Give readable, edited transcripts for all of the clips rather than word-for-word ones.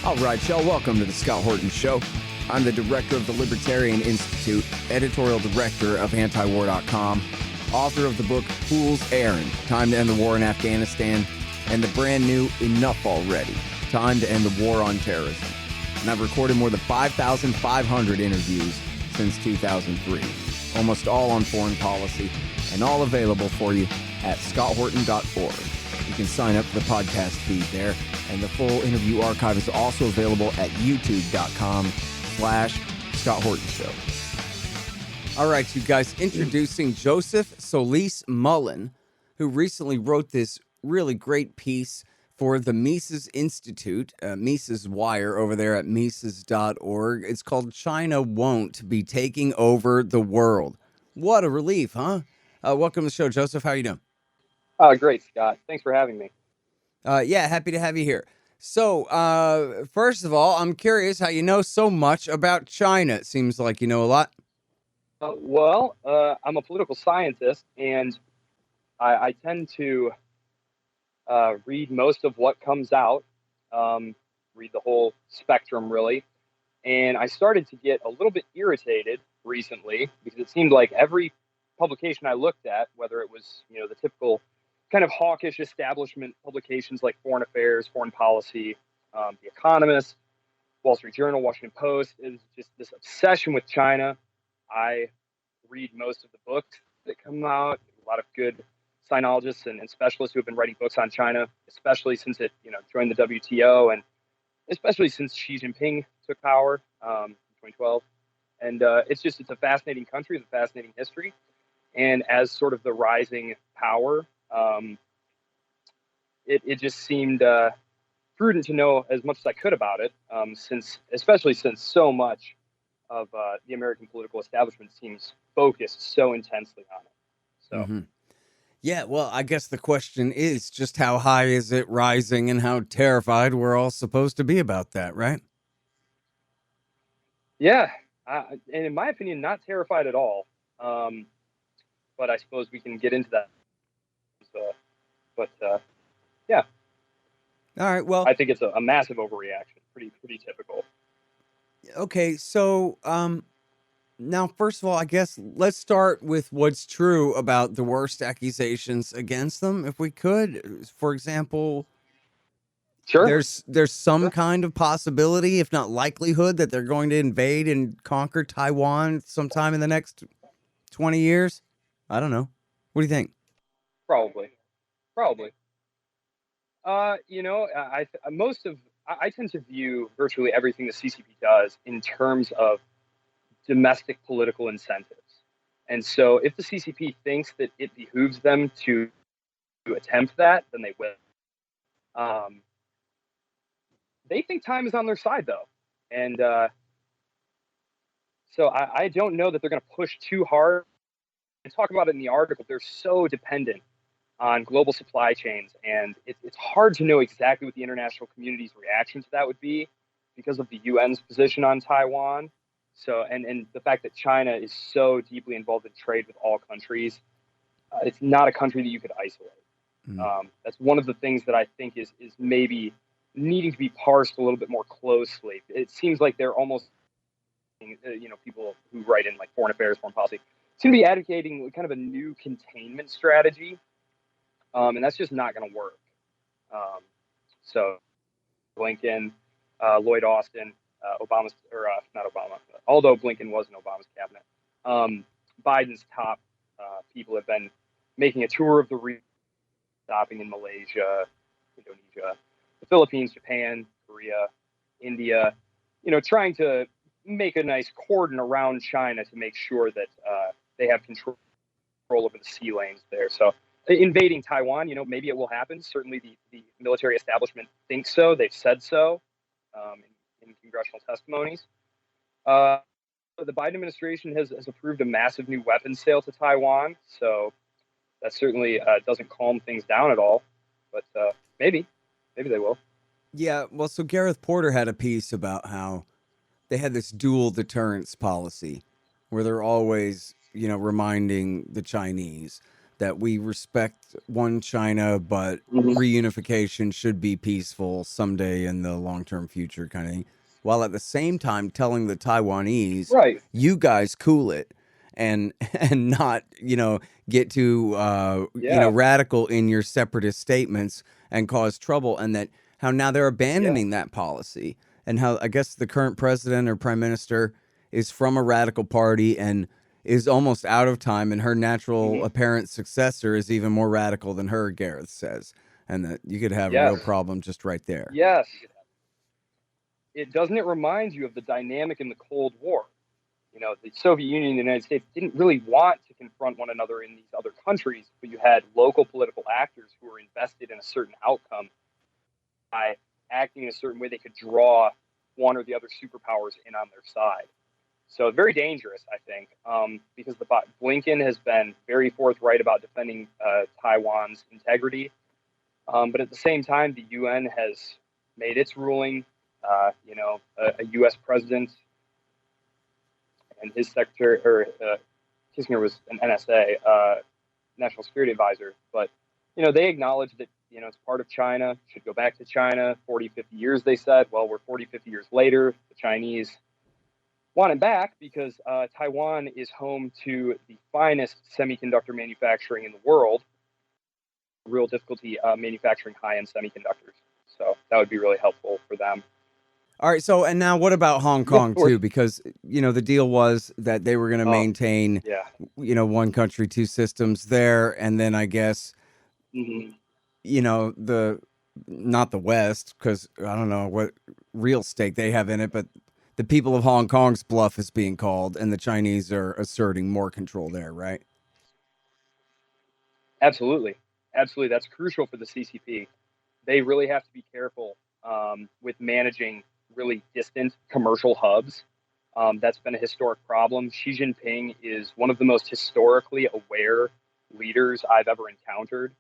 All right, y'all, welcome to the Scott Horton Show. I'm the director of the Libertarian Institute, editorial director of antiwar.com, author of the book Fool's Errand, Time to End the War in Afghanistan, and the brand new Enough Already, Time to End the War on Terrorism. And I've recorded more than 5,500 interviews since 2003, almost all on foreign policy, and all available for you at scotthorton.org. You can sign up for the podcast feed there, and the full interview archive is also available at youtube.com/Scott Horton Show. All right, you guys, introducing Joseph Solis-Mullen, who recently wrote this really great piece for the Mises Institute, Mises Wire over there at Mises.org. It's called China Won't Be Taking Over the World. What a relief, huh? Welcome to the show, Joseph. How are you doing? Great, Scott. Thanks for having me. Yeah, happy to have you here. So, first of all, I'm curious how you know so much about China. It seems like you know a lot. I'm a political scientist, and I tend to read most of what comes out, read the whole spectrum, really. And I started to get a little bit irritated recently because it seemed like every publication I looked at, whether it was, the typical kind of hawkish establishment publications like Foreign Affairs, Foreign Policy, The Economist, Wall Street Journal, Washington Post, is just this obsession with China. I read most of the books that come out, a lot of good sinologists and specialists who have been writing books on China, especially since it, joined the WTO, and especially since Xi Jinping took power in 2012. And it's a fascinating country, it's a fascinating history. And as sort of the rising power, it just seemed prudent to know as much as I could about it, especially since so much of the American political establishment seems focused so intensely on it. So, Yeah, well, I guess the question is just how high is it rising and how terrified we're all supposed to be about that, right? Yeah, and in my opinion, not terrified at all. But I suppose we can get into that. Yeah. All right, well, I think it's a massive overreaction. Pretty typical. Okay, so now, first of all, I guess let's start with what's true about the worst accusations against them, if we could. For example, Sure. There's some kind of possibility, if not likelihood, that they're going to invade and conquer Taiwan sometime in the next 20 years. I don't know. What do you think? Probably. I tend to view virtually everything the CCP does in terms of domestic political incentives. And so if the CCP thinks that it behooves them to attempt that, then they will. They think time is on their side, though. And so I don't know that they're going to push too hard. I talk about it in the article. They're so dependent on global supply chains, and it's hard to know exactly what the international community's reaction to that would be because of the UN's position on Taiwan. So, and the fact that China is so deeply involved in trade with all countries, it's not a country that you could isolate. That's one of the things that I think is maybe needing to be parsed a little bit more closely. It seems like they're almost, people who write in like Foreign Affairs, Foreign Policy, seem to be advocating kind of a new containment strategy. And that's just not going to work. So Blinken, Lloyd Austin, although Blinken was in Obama's cabinet, Biden's top people have been making a tour of the region, stopping in Malaysia, Indonesia, the Philippines, Japan, Korea, India, trying to make a nice cordon around China to make sure that they have control over the sea lanes there. So invading Taiwan, maybe it will happen. Certainly the military establishment thinks so. They've said so in congressional testimonies. The Biden administration has approved a massive new weapons sale to Taiwan. So that certainly doesn't calm things down at all. But maybe they will. Yeah, well, so Gareth Porter had a piece about how they had this dual deterrence policy where they're always, reminding the Chinese, that we respect one China, but Mhm. reunification should be peaceful someday in the long-term future kind of thing, while at the same time telling the Taiwanese, Right. you guys cool it and and not, get too Yeah. radical in your separatist statements and cause trouble, and that how now they're Yeah. abandoning that policy, and how I guess the current president or prime minister is from a radical party and is almost out of time, and her natural Mhm. apparent successor is even more radical than her, Gareth says, and that you could have a Yes. real problem just right there. Yes. It remind you of the dynamic in the Cold War. The Soviet Union and the United States didn't really want to confront one another in these other countries, but you had local political actors who were invested in a certain outcome. By acting in a certain way, they could draw one or the other superpowers in on their side. So very dangerous, I think, because Blinken has been very forthright about defending Taiwan's integrity, but at the same time, the UN has made its ruling. A U.S. president and his secretary, or Kissinger was an NSA, National Security Advisor, but they acknowledge that it's part of China, should go back to China. 40, 50 years, they said. Well, we're 40, 50 years later. The Chinese want it back because Taiwan is home to the finest semiconductor manufacturing in the world. Real difficulty manufacturing high-end semiconductors. So that would be really helpful for them. All right, so and now what about Hong Yeah, Kong too? Because the deal was that they were going to Oh, maintain, yeah. one country, two systems there, and then I guess hmm the not the West, because I don't know what real stake they have in it, but the people of Hong Kong's bluff is being called, and the Chinese are asserting more control there, right? Absolutely. Absolutely. That's crucial for the CCP. They really have to be careful with managing really distant commercial hubs. That's been a historic problem. Xi Jinping is one of the most historically aware leaders I've ever encountered.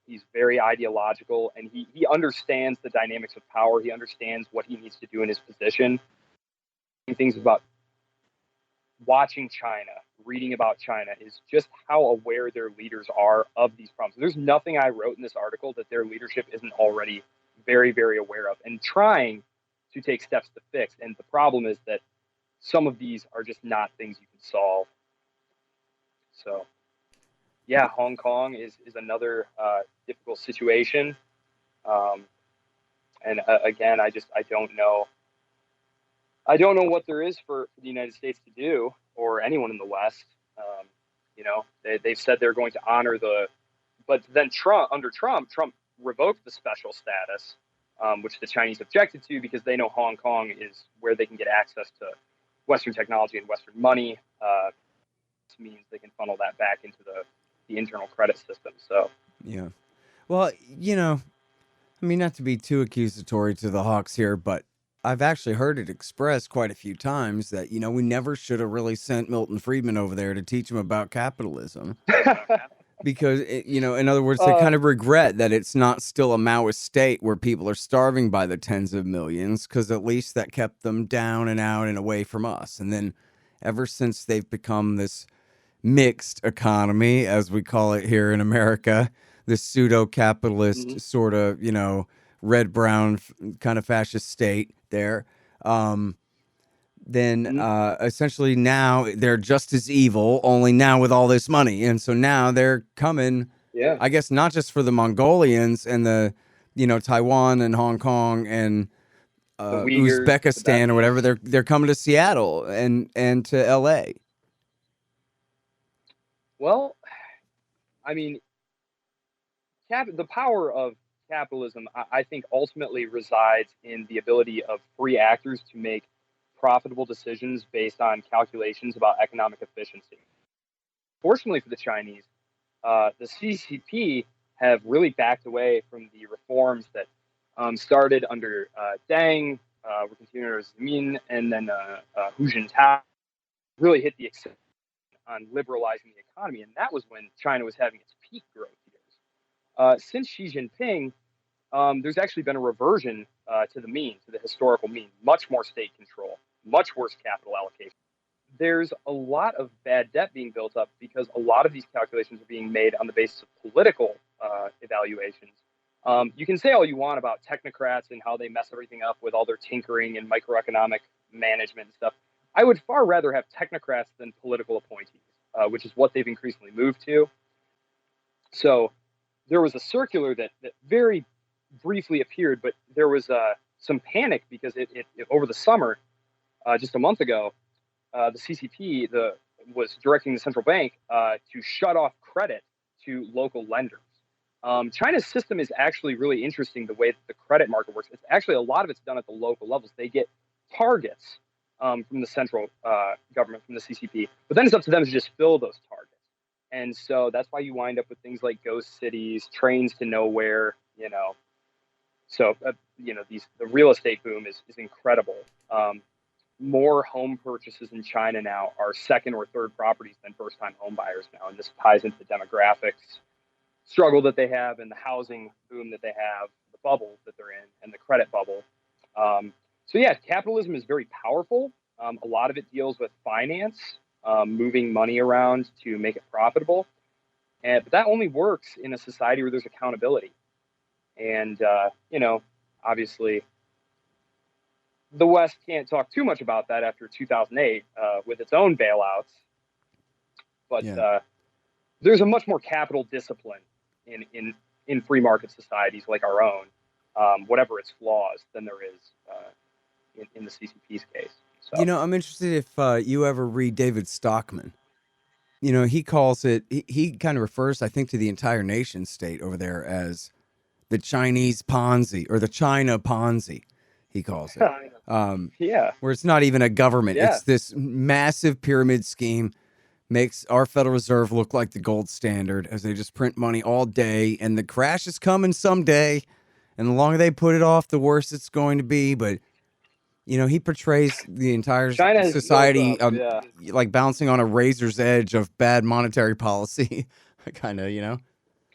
He's very ideological, and he understands the dynamics of power. He understands what he needs to do in his position. Things about watching China, reading about China, is just how aware their leaders are of these problems. There's nothing I wrote in this article that their leadership isn't already very, very aware of and trying to take steps to fix. And the problem is that some of these are just not things you can solve. So, yeah, Hong Kong is another difficult situation. Um, and again, I don't know. I don't know what there is for the United States to do, or anyone in the West. They've said they're going to honor but then Trump revoked the special status, which the Chinese objected to because they know Hong Kong is where they can get access to Western technology and Western money. This means they can funnel that back into the internal credit system. So, Yeah. Well, I mean, not to be too accusatory to the Hawks here, but I've actually heard it expressed quite a few times that, we never should have really sent Milton Friedman over there to teach him about capitalism. Because, in other words, they uh, kind of regret that it's not still a Maoist state where people are starving by the tens of millions, because at least that kept them down and out and away from us. And then ever since they've become this mixed economy, as we call it here in America, this pseudo-capitalist mhm, sort of, red-brown kind of fascist state there, then mhm, essentially now they're just as evil, only now with all this money. And so now they're coming, yeah, I guess, not just for the Mongolians and the, Taiwan and Hong Kong and the Uyghurs, the Uzbekistan or Tibetans. whatever. They're coming to Seattle and to LA. Well, I mean, the power of capitalism, I think, ultimately resides in the ability of free actors to make profitable decisions based on calculations about economic efficiency. Fortunately for the Chinese, the CCP have really backed away from the reforms that started under Deng, were continued under Zemin, and then Hu Jintao really hit the extent on liberalizing the economy, and that was when China was having its peak growth years. Since Xi Jinping, there's actually been a reversion to the mean, to the historical mean, much more state control, much worse capital allocation. there's a lot of bad debt being built up because a lot of these calculations are being made on the basis of political evaluations. You can say all you want about technocrats and how they mess everything up with all their tinkering and microeconomic management and stuff. I would far rather have technocrats than political appointees, which is what they've increasingly moved to. So there was a circular that very briefly appeared, but there was some panic because it over the summer, just a month ago, the CCP was directing the central bank to shut off credit to local lenders. China's system is actually really interesting, the way that the credit market works. It's actually, a lot of it's done at the local levels. They get targets from the central government, from the CCP, but then it's up to them to just fill those targets. And so that's why you wind up with things like ghost cities, trains to nowhere, So, the real estate boom is incredible. More home purchases in China now are second or third properties than first-time home buyers now. And this ties into the demographics struggle that they have and the housing boom that they have, the bubble that they're in, and the credit bubble. Capitalism is very powerful. A lot of it deals with finance, moving money around to make it profitable. But that only works in a society where there's accountability. And, obviously, the West can't talk too much about that after 2008 with its own bailouts. But there's a much more capital discipline in free market societies like our own, whatever its flaws, than there is in the CCP's case. So. I'm interested if you ever read David Stockman. He calls it, he kind of refers, I think, to the entire nation state over there as the Chinese Ponzi, or the China Ponzi, he calls it. Where it's not even a government. Yeah. It's this massive pyramid scheme, makes our Federal Reserve look like the gold standard as they just print money all day, and the crash is coming someday, and the longer they put it off, the worse it's going to be. But he portrays the entire society like bouncing on a razor's edge of bad monetary policy, kind of,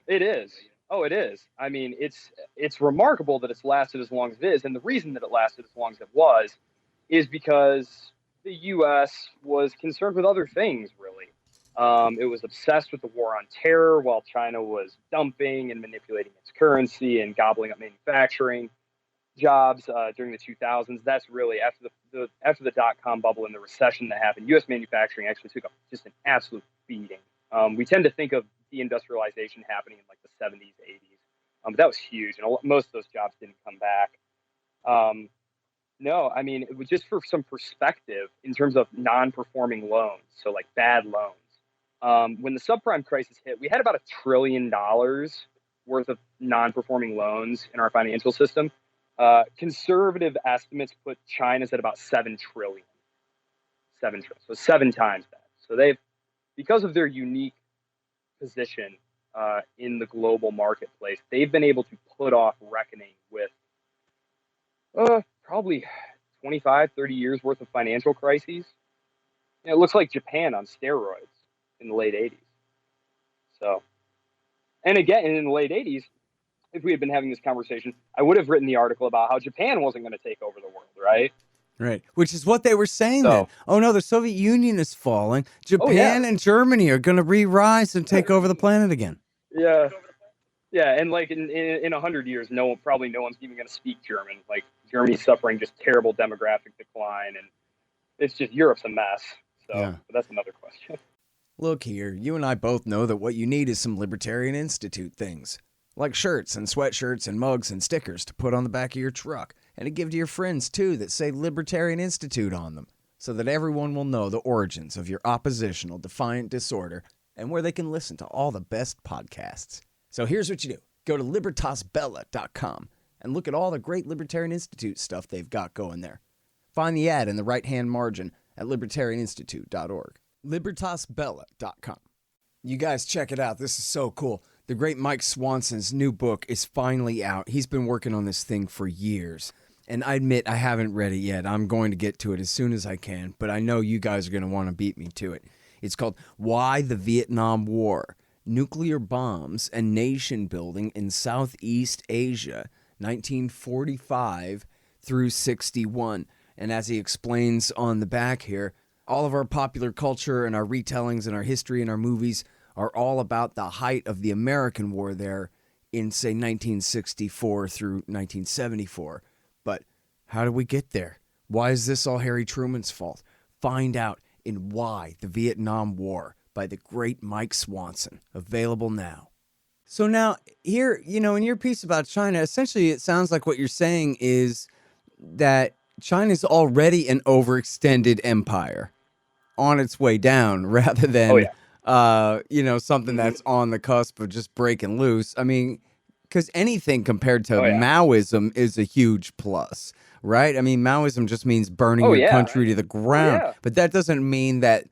It is. Oh, it is. I mean, it's remarkable that it's lasted as long as it is, and the reason that it lasted as long as it was is because the U.S. was concerned with other things, really. It was obsessed with the war on terror, while China was dumping and manipulating its currency and gobbling up manufacturing jobs during the 2000s. That's really after the dot-com bubble and the recession that happened. U.S. manufacturing actually took just an absolute beating. We tend to think of deindustrialization happening in like the 70s, 80s, but that was huge, and most of those jobs didn't come back. No, I mean, it was just for some perspective in terms of non-performing loans, so like bad loans. When the subprime crisis hit, we had about $1 trillion worth of non-performing loans in our financial system. Conservative estimates put China's at about 7 trillion. 7 trillion, so 7 times that. So they've, because of their unique position in the global marketplace, they've been able to put off reckoning with probably 25, 30 years worth of financial crises. It looks like Japan on steroids in the late 80s. So, and again, in the late 80s, if we had been having this conversation, I would have written the article about how Japan wasn't going to take over the world, right? Right, which is what they were saying then. Oh, no, the Soviet Union is falling. Japan and Germany are going to re-rise and take over the planet again. Yeah. Yeah, and like in 100 years, probably no one's even going to speak German. Like, Germany's suffering just terrible demographic decline, and it's just, Europe's a mess. So But that's another question. Look here, you and I both know that what you need is some Libertarian Institute things, like shirts and sweatshirts and mugs and stickers to put on the back of your truck, and to give to your friends, too, that say Libertarian Institute on them, so that everyone will know the origins of your oppositional defiant disorder and where they can listen to all the best podcasts. So here's what you do. Go to libertasbella.com and look at all the great Libertarian Institute stuff they've got going there. Find the ad in the right-hand margin at libertarianinstitute.org. libertasbella.com. You guys check it out. This is so cool. The great Mike Swanson's new book is finally out. He's been working on this thing for years. And I admit I haven't read it yet. I'm going to get to it as soon as I can, but I know you guys are going to want to beat me to it. It's called Why the Vietnam War: Nuclear Bombs and Nation Building in Southeast Asia, 1945 through 61. And as he explains on the back here, All of our popular culture and our retellings and our history and our movies are all about the height of the American war there in, say, 1964 through 1974. But how did we get there? Why is this all Harry Truman's fault? Find out in Why the Vietnam War by the great Mike Swanson. Available now. So now, here, in your piece about China, essentially it sounds like what you're saying is that China's already an overextended empire on its way down rather than, something that's on the cusp of just breaking loose. I mean, because anything compared to Maoism is a huge plus, right? I mean, Maoism just means burning your country to the ground, but that doesn't mean that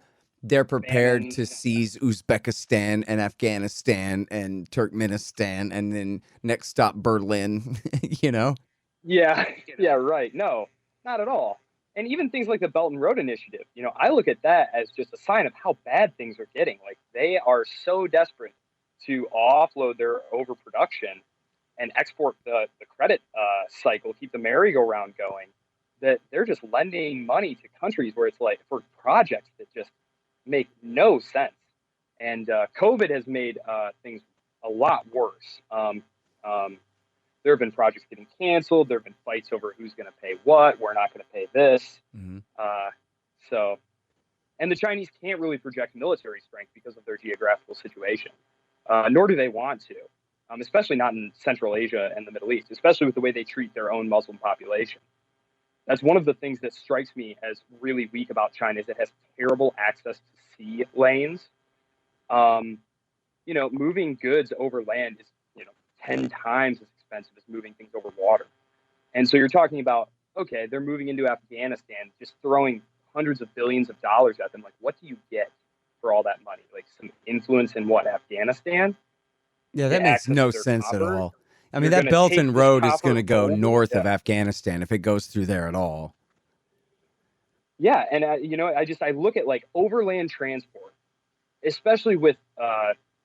they're prepared to seize Uzbekistan and Afghanistan and Turkmenistan and then next stop Berlin, Yeah, yeah, right. No, not at all. And even things like the Belt and Road Initiative, I look at that as just a sign of how bad things are getting. Like, they are so desperate to offload their overproduction and export the credit cycle, keep the merry-go-round going, that they're just lending money to countries where it's like for projects that just make no sense. And COVID has made things a lot worse. There have been projects getting canceled. There have been fights over who's going to pay what. We're not going to pay this. Mm-hmm. And the Chinese can't really project military strength because of their geographical situation, nor do they want to, especially not in Central Asia and the Middle East, especially with the way they treat their own Muslim population. That's one of the things that strikes me as really weak about China is it has terrible access to sea lanes. Moving goods over land is, 10 times as expensive as moving things over water. And so you're talking about, okay, they're moving into Afghanistan, just throwing hundreds of billions of dollars at them. Like, what do you get for all that money? Like, some influence in what, Afghanistan? Yeah, that makes no sense at all. I mean, that Belt and Road is going to go north of Afghanistan if it goes through there at all. Yeah, and I look at like overland transport, especially with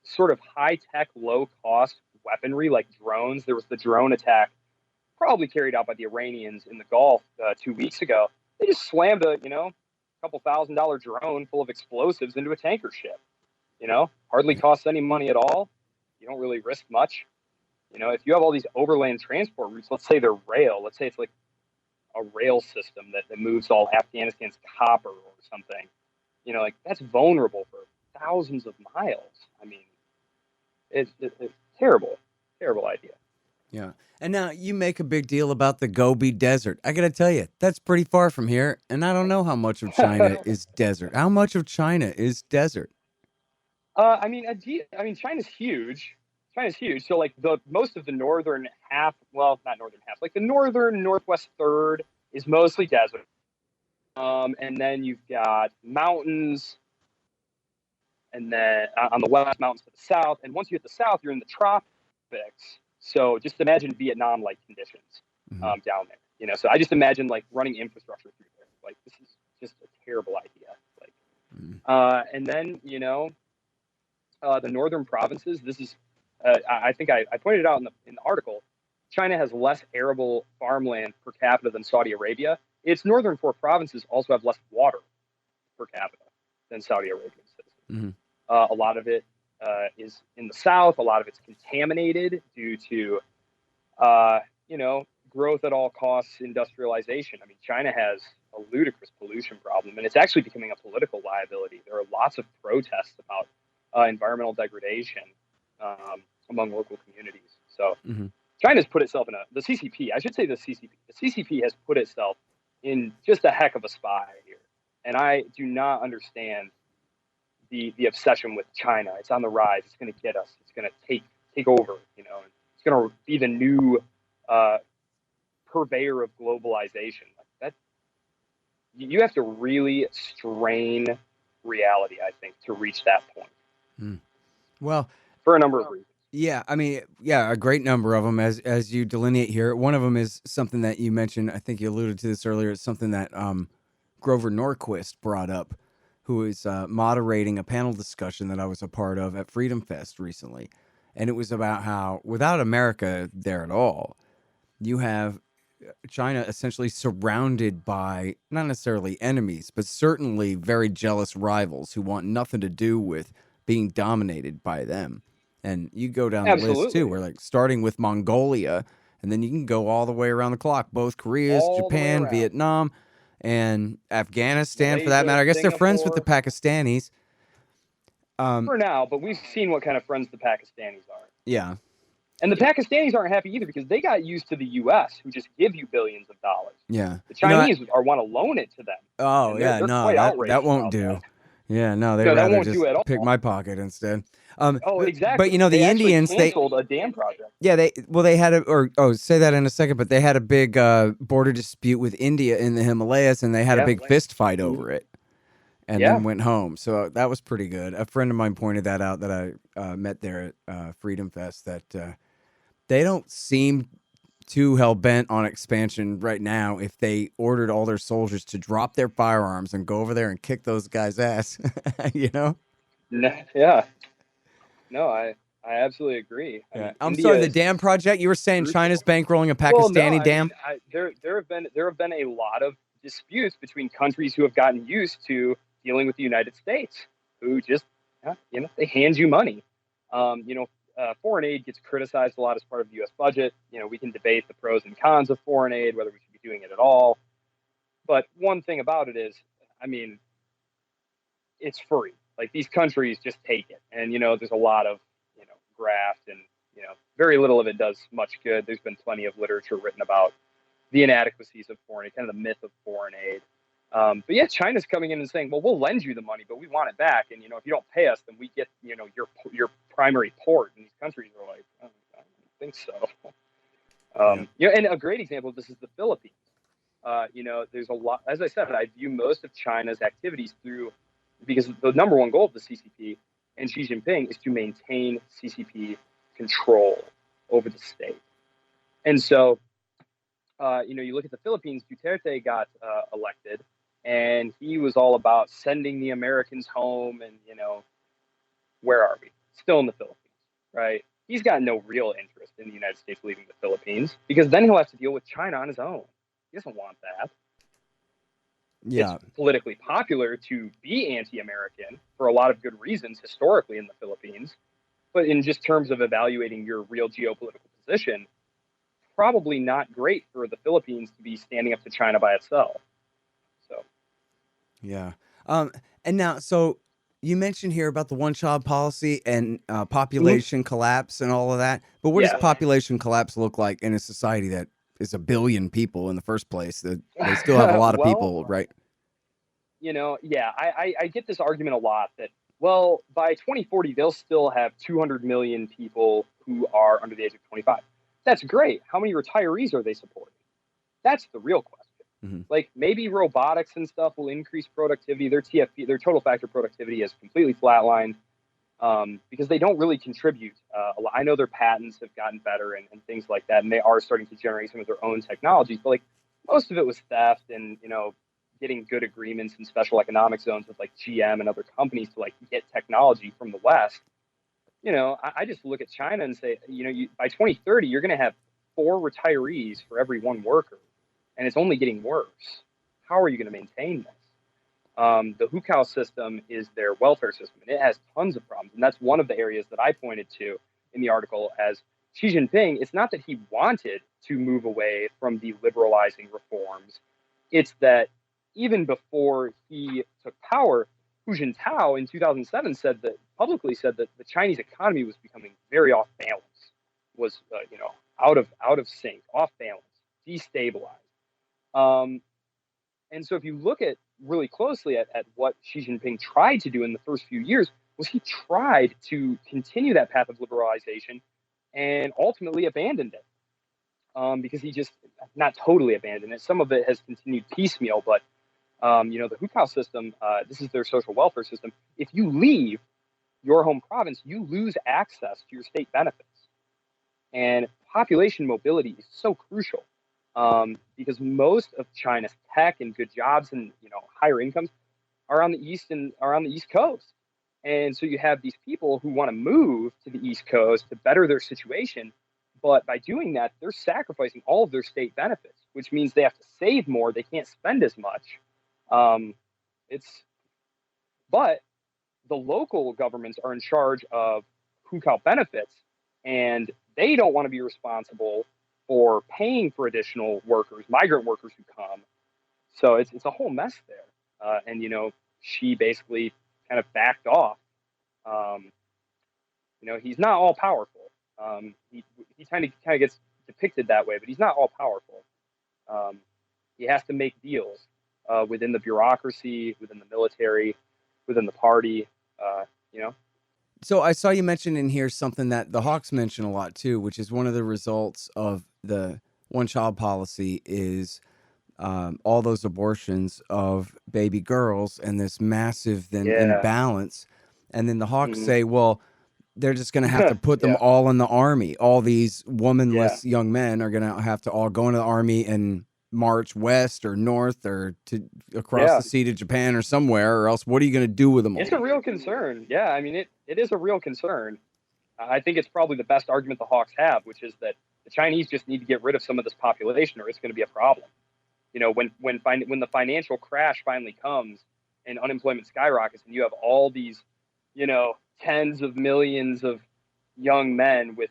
sort of high-tech, low-cost weaponry like drones. There was the drone attack, probably carried out by the Iranians in the Gulf 2 weeks ago. They just slammed a couple $1,000 drone full of explosives into a tanker ship. Hardly costs any money at all. You don't really risk much. If you have all these overland transport routes, let's say they're rail, let's say it's like a rail system that moves all Afghanistan's copper or something, like that's vulnerable for thousands of miles. I mean, it's terrible idea. Yeah. And now you make a big deal about the Gobi Desert. I got to tell you, that's pretty far from here. And I don't know how much of China is desert. How much of China is desert? China's huge. So like most of the northern half, well, not northern half, like the northern northwest third is mostly desert. And then you've got mountains, and then on the west, mountains to the south. And once you hit the south, you're in the tropics. So just imagine Vietnam-like conditions down there. So I just imagine like running infrastructure through there. Like, this is just a terrible idea. Like, and then the northern provinces. This is, I think I pointed out in the article. China has less arable farmland per capita than Saudi Arabia. Its northern four provinces also have less water per capita than Saudi Arabian citizens. A lot of it is in the south. A lot of it's contaminated due to, growth at all costs, industrialization. I mean, China has a ludicrous pollution problem, and it's actually becoming a political liability. There are lots of protests about environmental degradation among local communities. So China's put itself in the CCP. I should say the CCP. The CCP has put itself in just a heck of a spot here, and I do not understand the obsession with China. It's on the rise. It's going to get us. It's going to take over. It's going to be the new purveyor of globalization. Like that, you have to really strain reality, I think, to reach that point. Well, for a number of reasons. Yeah, I mean, a great number of them, as you delineate here. One of them is something that you mentioned. I think you alluded to this earlier. It's something that Grover Norquist brought up, who is moderating a panel discussion that I was a part of at Freedom Fest recently. And it was about how, without America there at all, you have China essentially surrounded by not necessarily enemies, but certainly very jealous rivals who want nothing to do with being dominated by them. And you go down the list too, Absolutely. where like starting with Mongolia, and then you can go all the way around the clock, both Koreas, All the way Japan, around. Vietnam, and Afghanistan for that Malaysia, matter. I guess they're friends with the Singapore. Pakistanis. For now, but we've seen what kind of friends the Pakistanis are. Yeah. And the Pakistanis aren't happy either because they got used to the U.S., who just give you billions of dollars. Yeah. The Chinese want to loan it to them. Oh, yeah, they're no, quite outraged that won't about do. that. Yeah, no, they'd No, that rather won't just do at all. pick my pocket instead. Oh, But exactly. you know, the they Indians, canceled a dam project. yeah, they had say that in a second, but they had a big border dispute with India in the Himalayas, and they had a big fist fight over it, and then went home. So that was pretty good. A friend of mine pointed that out that I met there at Freedom Fest, that they don't seem too hell-bent on expansion right now if they ordered all their soldiers to drop their firearms and go over there and kick those guys' ass, you know? Yeah. No, I absolutely agree. I mean, I'm India sorry, the is dam project, you were saying crucial. China's bankrolling a Well, no, Pakistani I dam? mean, there have been a lot of disputes between countries who have gotten used to dealing with the United States, who just, they hand you money. Foreign aid gets criticized a lot as part of the U.S. budget. We can debate the pros and cons of foreign aid, whether we should be doing it at all. But one thing about it is, I mean, it's free. Like, these countries just take it, and there's a lot of graft, and very little of it does much good. There's been plenty of literature written about the inadequacies of foreign aid, kind of the myth of foreign aid. But yeah, China's coming in and saying, well, we'll lend you the money, but we want it back. And, if you don't pay us, then we get, your primary port. And these countries are like, oh, I don't think so. And a great example of this is the Philippines. There's a lot, as I said, I view most of China's activities because the number one goal of the CCP and Xi Jinping is to maintain CCP control over the state. And so, you look at the Philippines, Duterte got elected, and he was all about sending the Americans home. And, where are we? Still in the Philippines, right? He's got no real interest in the United States leaving the Philippines, because then he'll have to deal with China on his own. He doesn't want that. Yeah. It's politically popular to be anti-American for a lot of good reasons historically in the Philippines. But in just terms of evaluating your real geopolitical position, probably not great for the Philippines to be standing up to China by itself. So, yeah. And now, so you mentioned here about the one-child policy and population collapse and all of that. But what does population collapse look like in a society that is 1 billion people in the first place? That they still have a lot of people, right? I get this argument a lot that, well, by 2040, they'll still have 200 million people who are under the age of 25. That's great. How many retirees are they supporting? That's the real question. Mm-hmm. Like, maybe robotics and stuff will increase productivity. Their TFP, their total factor productivity, is completely flatlined because they don't really contribute a lot. I know their patents have gotten better and things like that, and they are starting to generate some of their own technologies. But like, most of it was theft and getting good agreements in special economic zones with like GM and other companies to like get technology from the West. I just look at China and say, by 2030, you're going to have 4 retirees for every 1 worker, and it's only getting worse. How are you going to maintain this? The Hukou system is their welfare system, and it has tons of problems. And that's one of the areas that I pointed to in the article as Xi Jinping. It's not that he wanted to move away from the liberalizing reforms. It's that even before he took power, Hu Jintao in 2007 publicly said that the Chinese economy was becoming very off balance, was out of sync, off balance, destabilized. And so if you look at really closely at what Xi Jinping tried to do in the first few years, was he tried to continue that path of liberalization and ultimately abandoned it. Because he just, not totally abandoned it. Some of it has continued piecemeal, but the Hukou system, this is their social welfare system. If you leave your home province, you lose access to your state benefits. And population mobility is so crucial because most of China's tech and good jobs and higher incomes are on the East Coast. And so you have these people who want to move to the East Coast to better their situation. But by doing that, they're sacrificing all of their state benefits. which means they have to save more. They can't spend as much. Um, but the local governments are in charge of hukou benefits, and they don't want to be responsible for paying for additional workers, migrant workers who come. So it's a whole mess there. And she basically kind of backed off. He's not all powerful. He kind of gets depicted that way, but he's not all powerful. He has to make deals within the bureaucracy, within the military, within the party. So I saw you mention in here something that the Hawks mention a lot too, which is one of the results of the one-child policy is all those abortions of baby girls and this massive imbalance. And then the Hawks say, well, they're just going to have to put them all in the army. All these womanless young men are going to have to all go into the army and march west or north or to across the sea to Japan or somewhere, or else what are you going to do with them all? It's a real concern. Yeah, I mean, it is a real concern. I think it's probably the best argument the Hawks have, which is that the Chinese just need to get rid of some of this population or it's going to be a problem. When the financial crash finally comes and unemployment skyrockets and you have all these, tens of millions of young men with,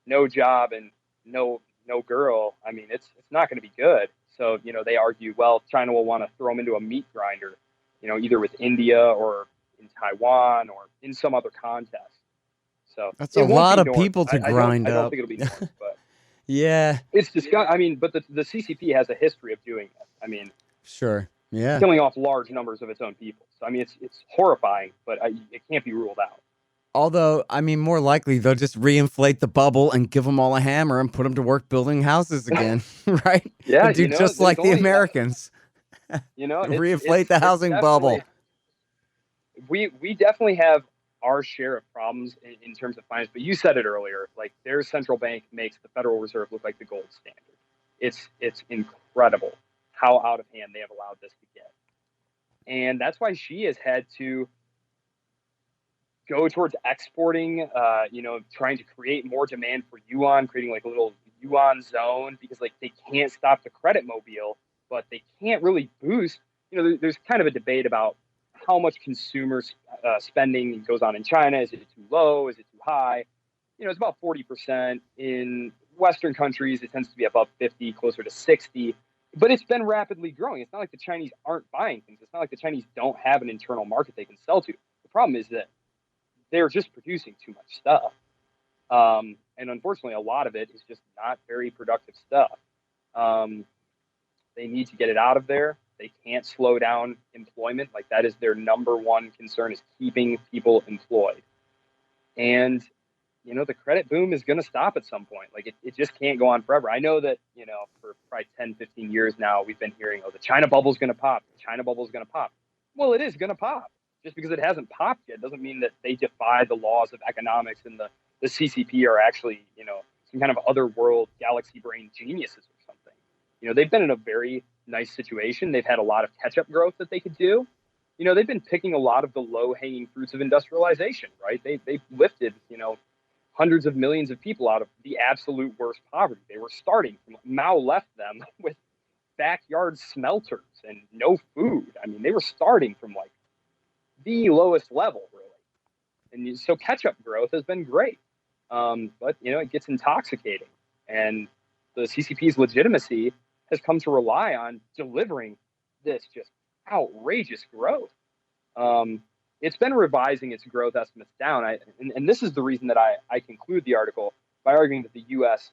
no job and no girl, I mean, it's not going to be good. So, they argue, well, China will want to throw them into a meat grinder, either with India or in Taiwan or in some other contest. So that's a lot of people to grind up. I don't think it'll be north, but yeah, it's disgusting. I mean, but the CCP has a history of doing this. I mean, sure, yeah, killing off large numbers of its own people. So I mean, it's horrifying, but it can't be ruled out. Although, I mean, more likely they'll just reinflate the bubble and give them all a hammer and put them to work building houses again, right? Yeah, and do just like the Americans. Reinflate the housing bubble. We definitely have our share of problems in terms of finance, but you said it earlier. Like their central bank makes the Federal Reserve look like the gold standard. It's incredible how out of hand they have allowed this to get, and that's why Xi has had to go towards exporting, trying to create more demand for yuan, creating like a little yuan zone, because like they can't stop the credit mobile, but they can't really boost. There's kind of a debate about how much consumer spending goes on in China. Is it too low? Is it too high? It's about 40%. In Western countries, it tends to be above 50, closer to 60. But it's been rapidly growing. It's not like the Chinese aren't buying things. It's not like the Chinese don't have an internal market they can sell to. The problem is that they're just producing too much stuff. And unfortunately, a lot of it is just not very productive stuff. They need to get it out of there. They can't slow down employment. Like that is their number one concern, is keeping people employed. And, the credit boom is going to stop at some point. Like it just can't go on forever. I know that, for probably 10, 15 years now, we've been hearing, the China bubble is going to pop. The China bubble is going to pop. Well, it is going to pop. Just because it hasn't popped yet doesn't mean that they defy the laws of economics and the CCP are actually, some kind of other world galaxy brain geniuses or something. They've been in a very nice situation. They've had a lot of catch-up growth that they could do. They've been picking a lot of the low-hanging fruits of industrialization, right? They've lifted, hundreds of millions of people out of the absolute worst poverty. They were starting from, Mao left them with backyard smelters and no food. I mean, they were starting from like the lowest level, really. And so catch-up growth has been great. But, it gets intoxicating. And the CCP's legitimacy has come to rely on delivering this just outrageous growth. It's been revising its growth estimates down. And this is the reason that I conclude the article by arguing that the U.S.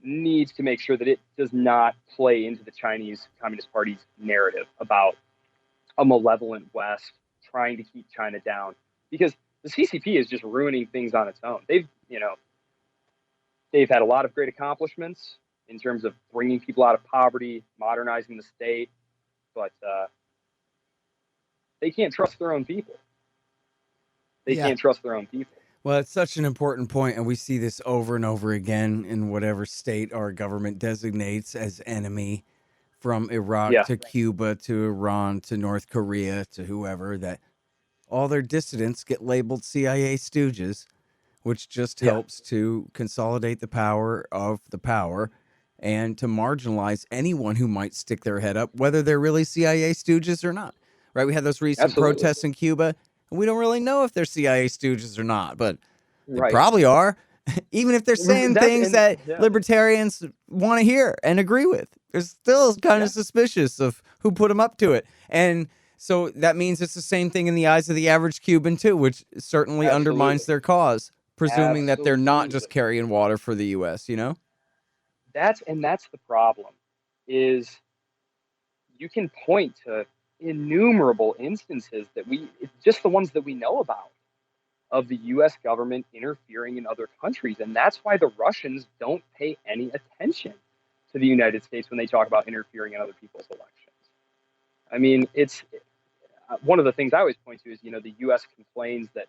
needs to make sure that it does not play into the Chinese Communist Party's narrative about a malevolent West trying to keep China down, because the CCP is just ruining things on its own. They've had a lot of great accomplishments in terms of bringing people out of poverty, modernizing the state, but they can't trust their own people. They can't trust their own people. Well, it's such an important point, and we see this over and over again in whatever state our government designates as enemy, from Iraq to Cuba to Iran to North Korea to whoever, that all their dissidents get labeled CIA stooges, which just helps to consolidate the power of the power and to marginalize anyone who might stick their head up, whether they're really CIA stooges or not. Right? We had those recent protests in Cuba, and we don't really know if they're CIA stooges or not, but they probably are. Even if they're saying things that libertarians want to hear and agree with, they're still kind of suspicious of who put them up to it. And so that means it's the same thing in the eyes of the average Cuban, too, which certainly undermines their cause, presuming that they're not just carrying water for the U.S., you know? That's the problem, is you can point to innumerable instances that just the ones that we know about, of the U.S. government interfering in other countries. And that's why the Russians don't pay any attention to the United States when they talk about interfering in other people's elections. I mean, it's one of the things I always point to is, the U.S. complains that,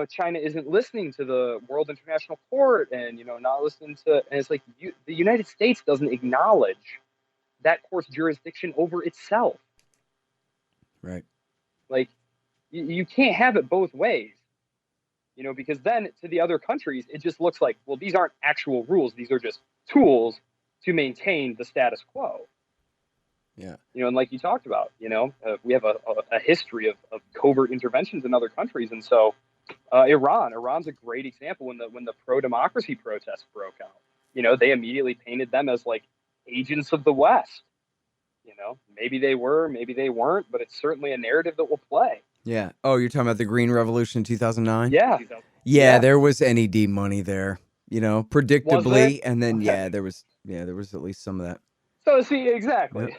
China isn't listening to the World International Court and, not listening to, and it's like the United States doesn't acknowledge that court's jurisdiction over itself. Right. Like, you can't have it both ways, because then to the other countries, it just looks like, well, these aren't actual rules. These are just tools to maintain the status quo. Yeah. And like you talked about, we have a history of covert interventions in other countries. And so Iran's a great example. When the pro-democracy protests broke out, they immediately painted them as like agents of the West. Maybe they were, maybe they weren't, but it's certainly a narrative that will play. Yeah. Oh, you're talking about the Green Revolution in 2009? Yeah. Yeah, there was NED money there, predictably. And then, there was at least some of that. So, see, exactly. Yep.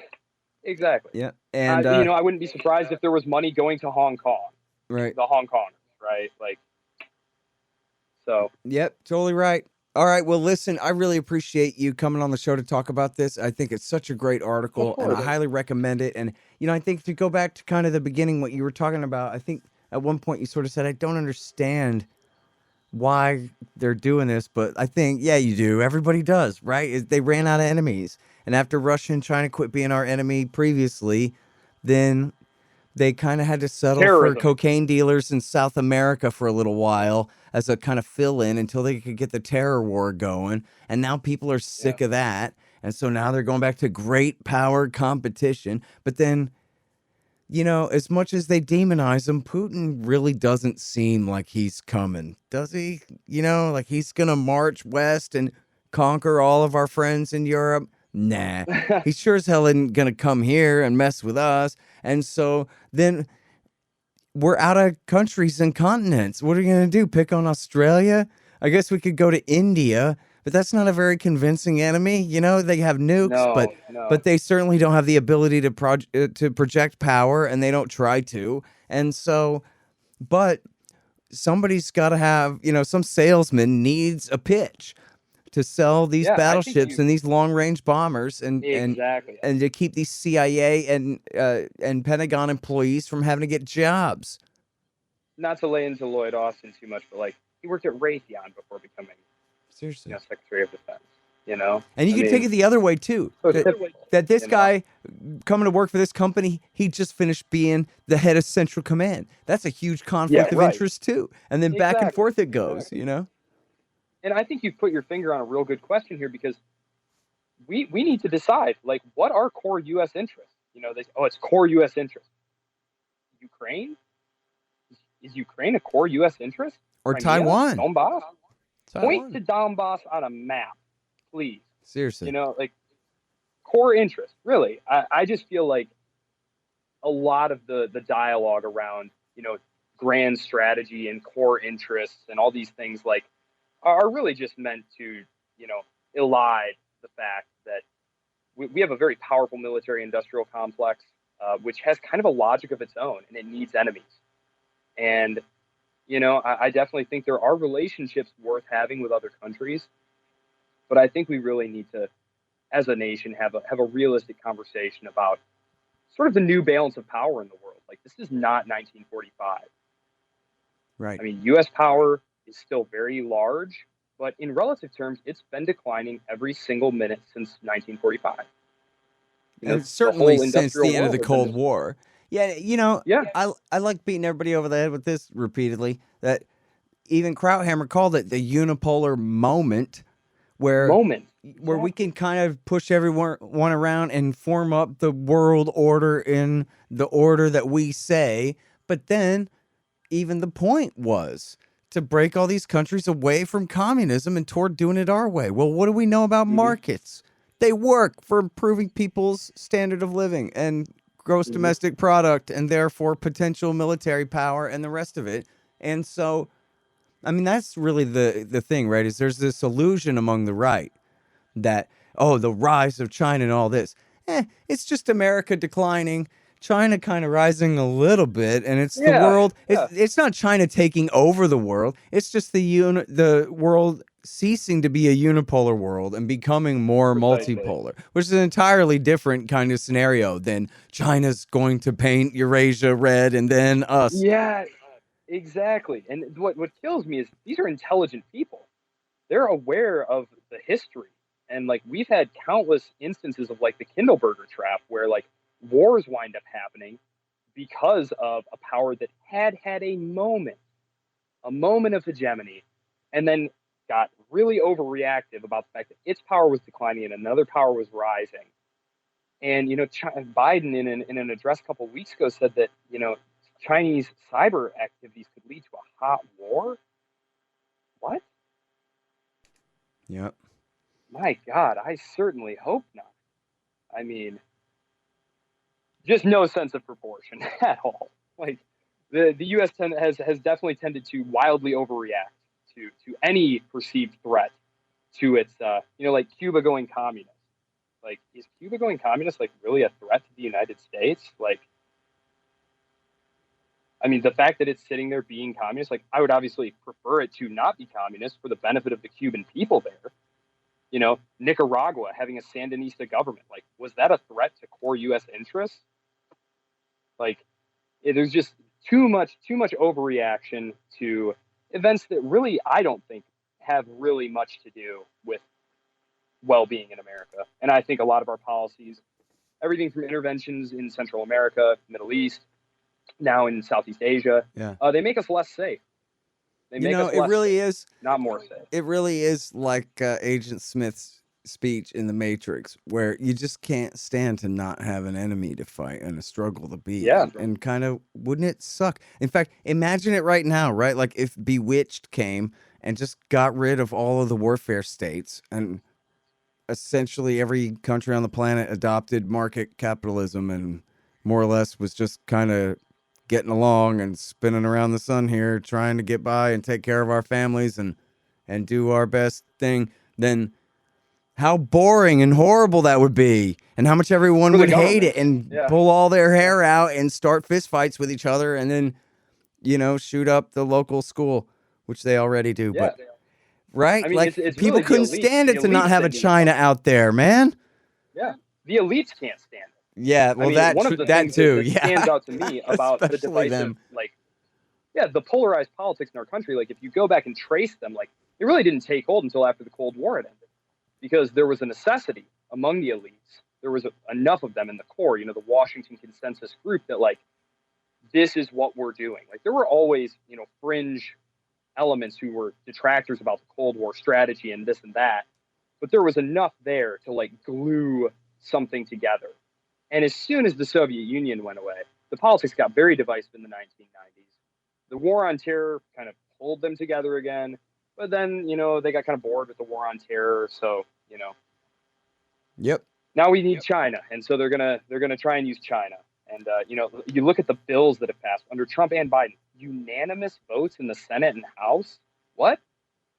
Exactly. Yeah. And, I wouldn't be surprised if there was money going to Hong Kong. Right. The Hong Kongers, right? Like, so. Yep, totally right. All right. Well, listen, I really appreciate you coming on the show to talk about this. I think it's such a great article, and I highly recommend it. And, I think to go back to kind of the beginning, what you were talking about, I think at one point you sort of said, I don't understand why they're doing this, but I think, yeah, you do. Everybody does, right? They ran out of enemies. And after Russia and China quit being our enemy previously, then they kind of had to settle for cocaine dealers in South America for a little while as a kind of fill-in until they could get the terror war going. And now people are sick of that. And so now they're going back to great power competition. But then, as much as they demonize him, Putin really doesn't seem like he's coming, does he? Like he's going to march west and conquer all of our friends in Europe. Nah, he sure as hell isn't going to come here and mess with us. And so then we're out of countries and continents. What are we going to do? Pick on Australia? I guess we could go to India, but that's not a very convincing enemy. They have nukes, but they certainly don't have the ability to project power, and they don't try to. And so, but somebody's got to have, some salesman needs a pitch to sell these battleships and these long-range bombers, and to keep these CIA and Pentagon employees from having to get jobs. Not to lay into Lloyd Austin too much, but like he worked at Raytheon before becoming Secretary of Defense. And you can take it the other way too. That this guy coming to work for this company, he just finished being the head of Central Command. That's a huge conflict of interest too. And then back and forth it goes. And I think you've put your finger on a real good question here, because we need to decide, like, what are core U.S. interests? It's core U.S. interest. Ukraine? Is Ukraine a core U.S. interest? Or Taiwan? Donbass? Point to Donbass on a map, please. Seriously. Like, core interest, really. I just feel like a lot of the dialogue around, grand strategy and core interests and all these things, like, are really just meant to, elide the fact that we have a very powerful military-industrial complex, which has kind of a logic of its own, and it needs enemies. And, I definitely think there are relationships worth having with other countries, but I think we really need to, as a nation, have a realistic conversation about sort of the new balance of power in the world. Like, this is not 1945. Right. I mean, U.S. power is still very large, but in relative terms, it's been declining every single minute since 1945. And certainly since the end of the Cold War. Yeah, I like beating everybody over the head with this repeatedly, that even Krauthammer called it the unipolar moment, where where we can kind of push everyone around and form up the world order in the order that we say. But then even the point was to break all these countries away from communism and toward doing it our way. Well, what do we know about markets? They work for improving people's standard of living and gross domestic product, and therefore potential military power and the rest of it. And so, I mean, that's really the thing, right? Is there's this illusion among the right that, oh, the rise of China and all this. It's just America declining, China kind of rising a little bit, and it's the world. It's not China taking over the world. It's just the world ceasing to be a unipolar world and becoming more multipolar, which is an entirely different kind of scenario than China's going to paint Eurasia red and then us. Yeah, exactly. And what kills me is these are intelligent people. They're aware of the history. And like we've had countless instances of like the Kindleberger trap where like wars wind up happening because of a power that had a moment of hegemony, and then got really overreactive about the fact that its power was declining and another power was rising. And, you know, Biden in an address a couple of weeks ago said that, you know, Chinese cyber activities could lead to a hot war. What? Yep. My God, I certainly hope not. I mean, just no sense of proportion at all. Like the U.S. has definitely tended to wildly overreact to any perceived threat to its, you know, like Cuba going communist. Like, is Cuba going communist like really a threat to the United States? Like, I mean, the fact that it's sitting there being communist, like, I would obviously prefer it to not be communist for the benefit of the Cuban people there. You know, Nicaragua having a Sandinista government, like, was that a threat to core U.S. interests? Like, there's just too much overreaction to events that really, I don't think, have really much to do with well-being in America. And I think a lot of our policies, everything from interventions in Central America, Middle East, now in Southeast Asia, they make us less safe. They make us less safe, not more safe. It really is like Agent Smith's speech in The Matrix, where you just can't stand to not have an enemy to fight and a struggle to be. And kind of, wouldn't it suck? In fact, imagine it right now, right? Like if Bewitched came and just got rid of all of the warfare states, and essentially every country on the planet adopted market capitalism and more or less was just kind of getting along and spinning around the sun here, trying to get by and take care of our families and do our best thing, then how boring and horrible that would be, and how much everyone would hate it and pull all their hair out and start fist fights with each other, and then, you know, shoot up the local school, which they already do. But right, I mean, like it's people really couldn't stand it to not have a China out there, man. Yeah, the elites can't stand it. Yeah, well, I mean, one of the things that stands out to me about the divisive, like, the polarized politics in our country. Like, if you go back and trace them, like, it really didn't take hold until after the Cold War had ended. Because there was a necessity among the elites. There was enough of them in the core, you know, the Washington Consensus group, that like, this is what we're doing. Like, there were always, you know, fringe elements who were detractors about the Cold War strategy and this and that. But there was enough there to like glue something together. And as soon as the Soviet Union went away, the politics got very divisive in the 1990s. The war on terror kind of pulled them together again. But then, you know, they got kind of bored with the war on terror. So, you know. Yep. Now we need China. And so they're gonna try and use China. And, you know, you look at the bills that have passed under Trump and Biden. Unanimous votes in the Senate and House. What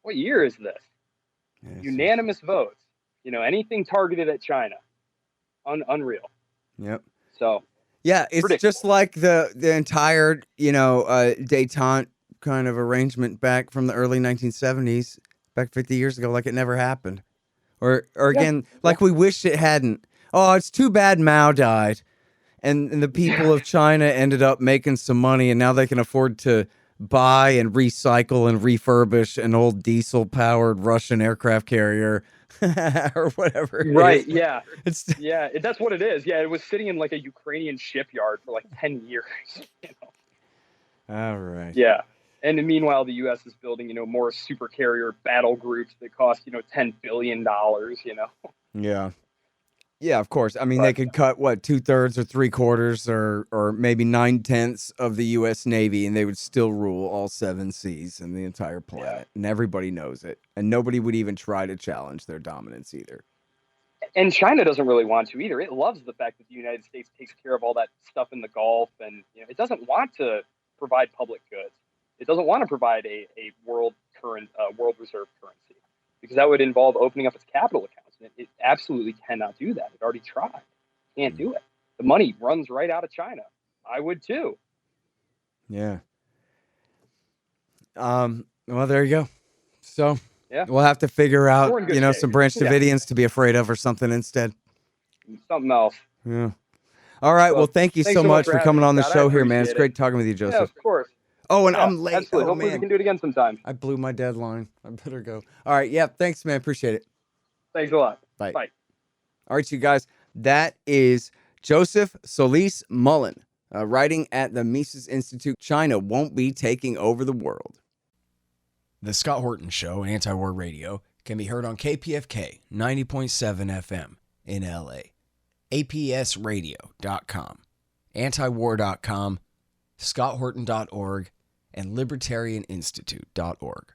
year is this? Unanimous votes. You know, anything targeted at China. Unreal. Yep. So. Yeah, it's just like the entire, you know, détente kind of arrangement back from the early 1970s, back 50 years ago, like it never happened. Or again, like we wish it hadn't. Oh, it's too bad Mao died. And the people of China ended up making some money, and now they can afford to buy and recycle and refurbish an old diesel-powered Russian aircraft carrier or whatever. Right, yeah. That's what it is. Yeah, it was sitting in like a Ukrainian shipyard for like 10 years. You know? All right. Yeah. And meanwhile, the U.S. is building, more super carrier battle groups that cost, $10 billion, Yeah. Yeah, of course. I mean, they But could cut, what, 2/3 or 3/4 or maybe 9/10 of the U.S. Navy, and they would still rule all 7 seas and the entire planet. And everybody knows it. And nobody would even try to challenge their dominance either. And China doesn't really want to either. It loves the fact that the United States takes care of all that stuff in the Gulf, and it doesn't want to provide public goods. It doesn't want to provide a world reserve currency, because that would involve opening up its capital accounts. And it absolutely cannot do that. It already tried. Can't do it. The money runs right out of China. I would too. Yeah. Well, there you go. So Yeah. we'll have to figure out, We're in good shape. some Branch Yeah. Davidians to be afraid of or something instead. Something else. Yeah. All right. Well, thank you so much for coming on the show here, man. It's great talking with you, Joseph. Yeah, of course. Oh, and I'm late. Absolutely. Oh, Hopefully we can do it again sometime. I blew my deadline. I better go. All right. Yeah. Thanks, man. Appreciate it. Thanks a lot. Bye. Bye. All right, you guys. That is Joseph Solis-Mullen, writing at the Mises Institute. China won't be taking over the world. The Scott Horton Show, Anti-War Radio, can be heard on KPFK 90.7 FM in LA, APSradio.com, antiwar.com, scotthorton.org, and libertarianinstitute.org.